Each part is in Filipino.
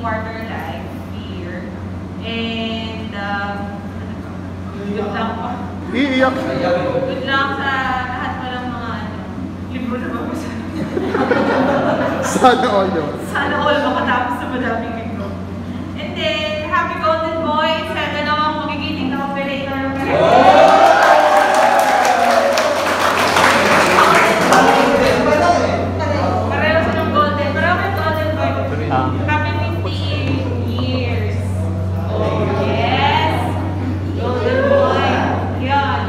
quarter life here. And good luck pa. Iiyak. Good luck sa lahat pa ng mga libro na mabasa. Sana all yun. Sana all makatapos sa madaming libro. And then, happy golden boys sa dalawang magigiting na operator. Pareho silang golden. Pero may golden boy. Happy 50 years. Oh, yes. Golden boy. Yan.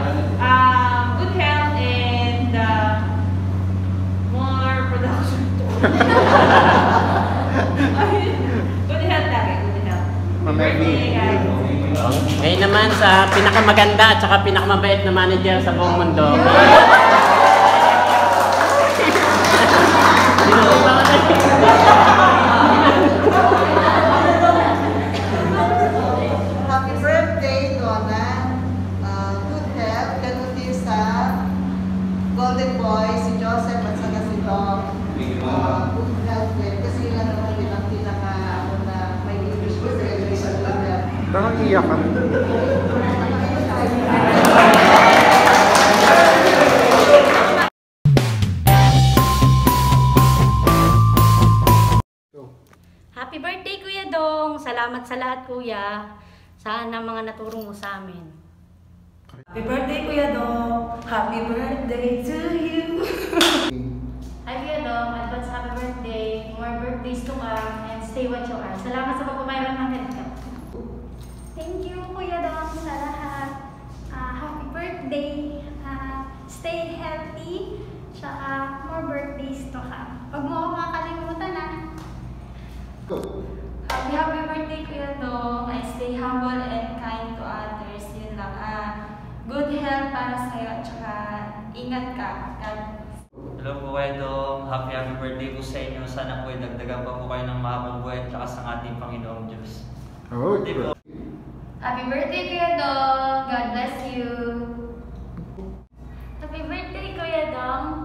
Good health and more production. Good health lagi. Good health. Birthday, guys. Ngayon naman sa pinakamaganda at saka pinakamabait na manager sa buong mundo. Happy birthday, Donna. Good health. Ganun din sa golden boy, si Joseph at saka si Dom. Good health din. Kasi yun lang naman din ang pinaka na may English ko sa good health. Parang iiyak ka. Happy birthday, Kuya Dong! Salamat sa lahat, Kuya. Sana mga naturong mo sa amin. Happy birthday, Kuya Dong! Happy birthday to you! Hi, Kuya Dong! Advance happy birthday. More birthdays to come and stay what you are. Salamat sa pagpamayroon ng headcap. Thank you, Kuya Dong, sa lahat. Happy birthday. Stay healthy. Tsaka more birthdays to come. Huwag mo ako makakalimutan, ha? Happy birthday, Kuya Dong! I stay humble and kind to others. Yun lang. Good health para sa'yo at saka ingat ka. God. Hello po Kuya Dong. Happy birthday po sa inyo. Sana po dagdagan pa po kayo ng mahabang buhay at saka sa ating Panginoong Diyos. Oh, Birthday po. Happy birthday, Kuya Dong! God bless you! Happy birthday, Kuya Dong.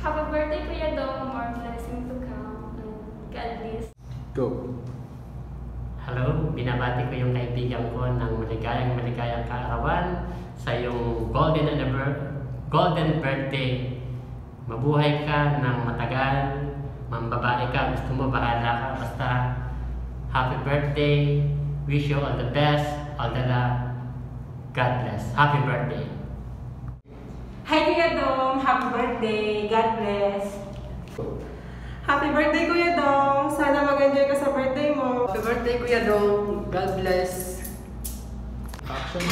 Happy birthday, Kuya Dong! More blessing to come. God bless. Go. Hello, binabati ko yung kaibigan ko ng maligayang kaarawan sa iyong golden birthday. Mabuhay ka ng matagal, mambabae ka, gusto mo bahala ka, basta happy birthday, wish you all the best, all the love, God bless. Happy birthday. Hi, Kuya Dong! Happy birthday! God bless! Happy birthday, Kuya Dong! Sana mag-enjoy ka sa birthday mo! Happy birthday, Kuya Dong. God bless. Action.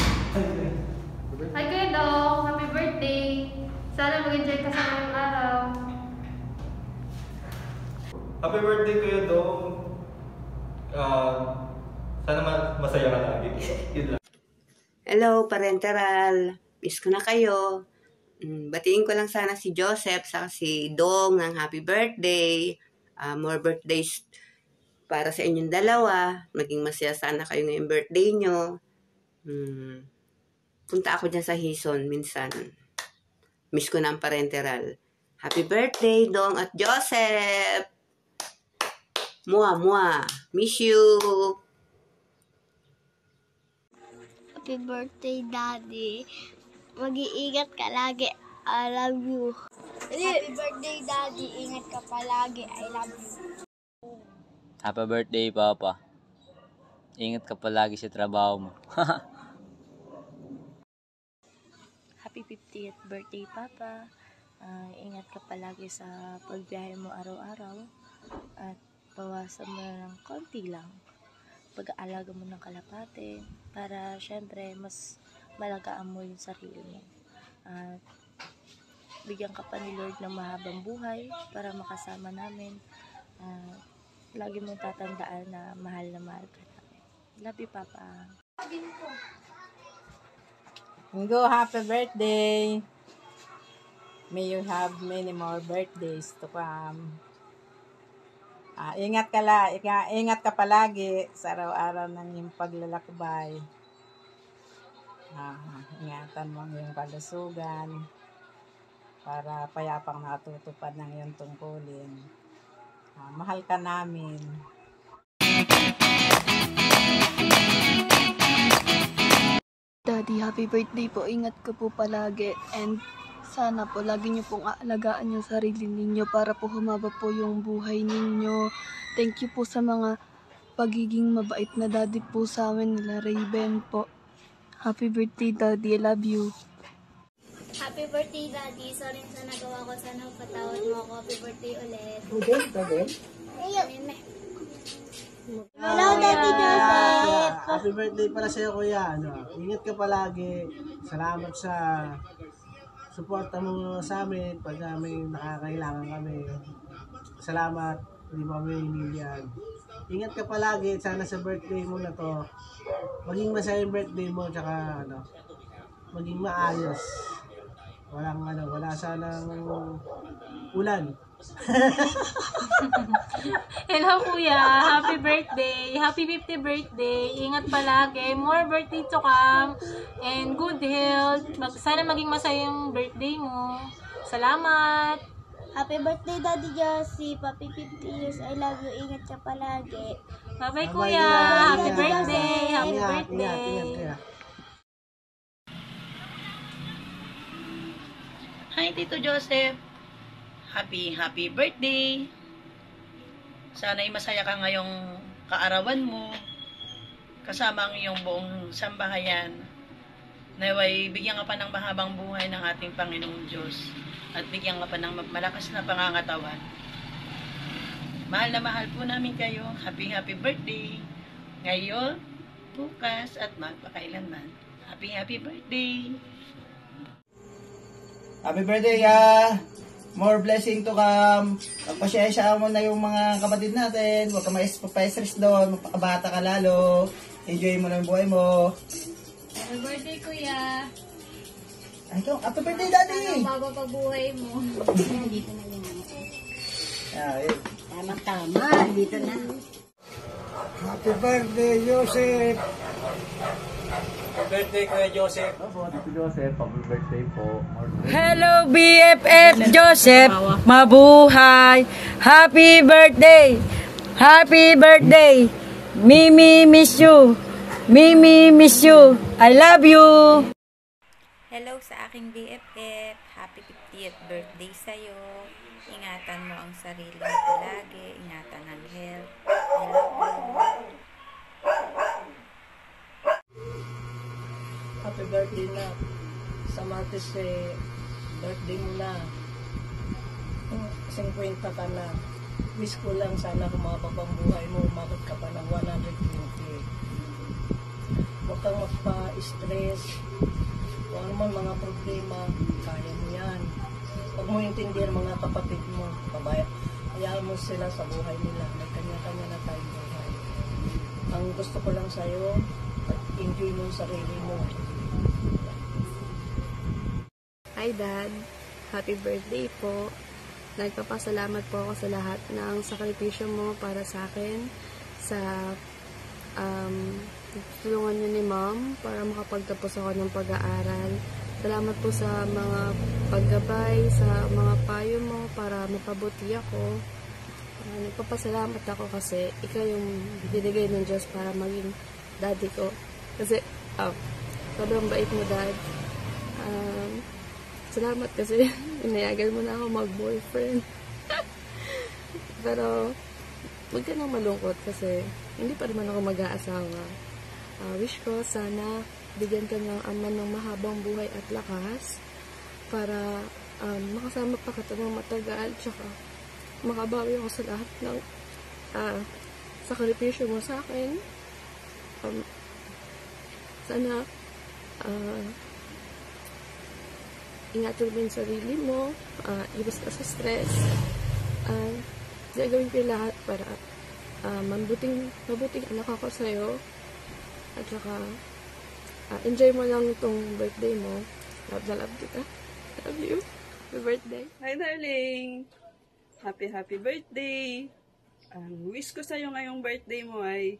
Hi, Kuya Dong. Happy birthday. Sana mag-enjoy ka sa ngayong araw. Happy birthday, Kuya Dong. Sana masaya ka lagi. Yun lang. Hello, parenteral. Miss ko na kayo. Batiin ko lang sana si Joseph sa si Dong ng happy birthday. More birthdays para sa inyong dalawa. Maging masaya sana kayo ngayong birthday nyo. Punta ako dyan sa Hison minsan. Miss ko na ang parenteral. Happy birthday, Dong at Joseph! Mua. Miss you! Happy birthday, Daddy. Mag-iingat ka lagi. I love you. Happy birthday, Daddy. Ingat ka palagi. I love you. Happy birthday, Papa. Ingat ka palagi sa trabaho mo. Happy 50th birthday, Papa. Ingat ka palagi sa pagbiyahe mo araw-araw. At bawasan mo ng konti lang pag-aalaga mo ng kalapate para syempre mas malagaan mo yung sarili mo. At bigyan ka pa ni Lord ng mahabang buhay para makasama namin. Lagi mong tatandaan na mahal ka namin. Love you, Papa. Ingo, happy birthday! May you have many more birthdays to come. Ingat ka palagi sa araw-araw ng iyong paglalakbay. Ingatan mo ang iyong kalusugan para payapang natutupad ng iyong tungkulin. Mahal ka namin. Daddy, happy birthday po. Ingat ka po palagi. And sana po lagi niyo pong aalagaan yung sarili ninyo para po humaba po yung buhay ninyo. Thank you po sa mga pagiging mabait na daddy po sa amin nila Raven po. Happy birthday, Daddy. I love you. Happy birthday, Daddy. Sorry sa nagawa ko. Sana patawad mo ako. Happy birthday ulit. Hello, Daddy Joseph. Happy birthday pala sa'yo, kuya. Ingat ka palagi. Salamat sa suporta mo sa amin pag may nakakailangan kami. Salamat. Hindi mo kami hinilihan. Ingat ka palagi. Sana sa birthday mo na to, maging masaya yung birthday mo, tsaka maging maayos. Wala sanang ulan. Hello kuya, happy birthday, happy 50th birthday, ingat palagi, more birthday to come, and good health, sana maging masaya yung birthday mo, salamat. Happy birthday, Daddy Josie, Papi 50 years, I love you, ingat ka palagi. Bye-bye kuya, happy birthday, happy birthday. Hi Tito Joseph, happy birthday. Sana'y masaya ka ngayong kaarawan mo kasama ang iyong buong sambahayan. Naway bigyan ka pa ng mahabang buhay ng ating Panginoong Diyos at bigyan ka pa ng malakas na pangangatawan. Mahal na mahal po namin kayo. Happy birthday. Ngayon, bukas at magpakailanman. Happy birthday. Happy birthday, more blessing to come. Pagpasyensya mo na yung mga kapatid natin. Huwag ka pa-stress doon. Magpakabata ka lalo. Enjoy mo lang yung buhay mo. Happy birthday, Kuya. Happy birthday, Daddy. Sana baba pa buhay mo. Dito na yan. Tama. Dito na. Happy birthday, Joseph. Happy birthday, Kuya Joseph. Happy Joseph, happy birthday po. Hello, BFF Joseph. Mabuhay. Happy birthday. Happy birthday. Mimi miss you. Mimi miss you. I love you. Hello sa aking BFF. Happy 50th birthday sa'yo. Ingatan mo ang sarili mo palagi. Ingatan ang health. I love you. Happy birthday na. Sa Martes birthday mo na. 50 ka na. Wish ko lang sana kumabab ang buhay mo. Umabot ka pa ng 120. Huwag kang magpa-stress. Kung ano man mga problema, kaya mo yan. Huwag mo intindihan mga kapatid mo. Hayaan mo sila sa buhay nila. May kanya-kanya na tayong buhay. Ang gusto ko lang sa'yo, enjoy mo yung sarili mo. Hi Dad, happy birthday po. Nagpapasalamat po ako sa lahat ng sakripisyo mo para sa akin. Sa tulungan niyo ni Mom para makapagtapos ako ng pag-aaral. Salamat po sa mga paggabay, sa mga payo mo para mapabuti ako. Nagpapasalamat ako kasi ikaw yung binigay ng Diyos para maging daddy ko. Kasi sobrang bait mo, Dad. Salamat kasi inayagan mo na ako mag-boyfriend. Pero huwag ka nang malungkot kasi hindi pa naman ako mag-aasawa. Wish ko sana bigyan ka ng ama ng mahabang buhay at lakas para makasama pa kita ng matagal, tsaka makabawi ako sa lahat ng sakripisyo mo sa akin. Sana ingatan mo yung sarili mo, iwas ka sa stress, gagawin ko yung lahat para mabuting anak ako sa'yo, at saka enjoy mo lang itong birthday mo. Love na love kita. Love you. Happy birthday. Hi darling! Happy birthday! Ang wish ko sa'yo ngayong birthday mo ay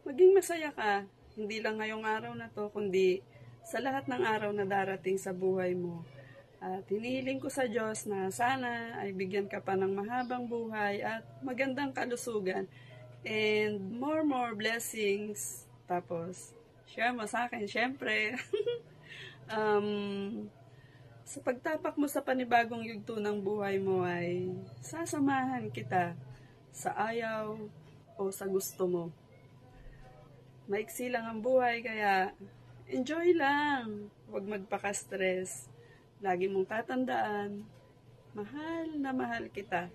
maging masaya ka. Hindi lang ngayong araw na to, kundi sa lahat ng araw na darating sa buhay mo. At hinihiling ko sa Diyos na sana ay bigyan ka pa ng mahabang buhay at magandang kalusugan. And more blessings. Tapos, share mo sa akin, syempre. Sa pagtapak mo sa panibagong yugto ng buhay mo ay sasamahan kita sa ayaw o sa gusto mo. Maiksi lang ang buhay, kaya enjoy lang. Huwag magpaka-stress. Lagi mong tatandaan, mahal na mahal kita.